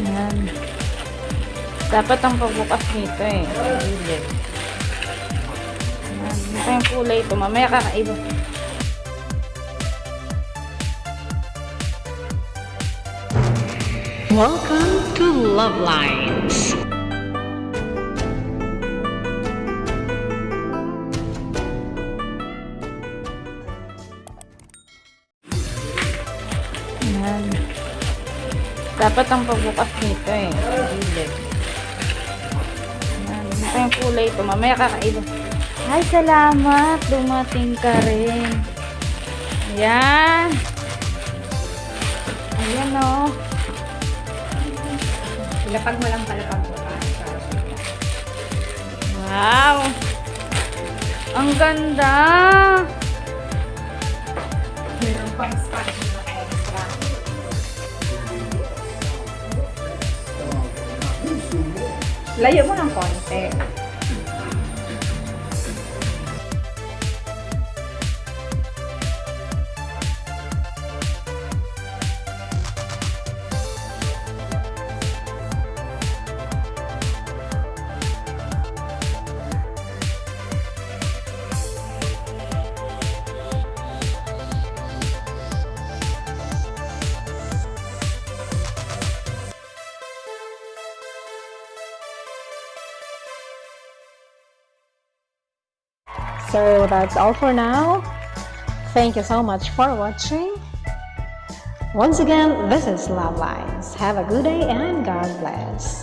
Yan. Dapat ang pagbukas nito eh. Gilid. Yan. Ito yung kulay ito. Mamaya kakaiba. Welcome to Love Lines. Yan. Dapat ang pagbukas nito eh. Gilid. Yan. Ito yung kulay ito. Mamaya kakaiba. Ay, salamat. Dumating ka rin. Ayan. Ayan o. Lapag mo lang pala pagbukas. Wow. Ang ganda. Meron pang sponge na extra. Layo mo ng konti. So that's all for now. Thank you so much for watching. Once again, this is Love Lines. Have a good day and God bless.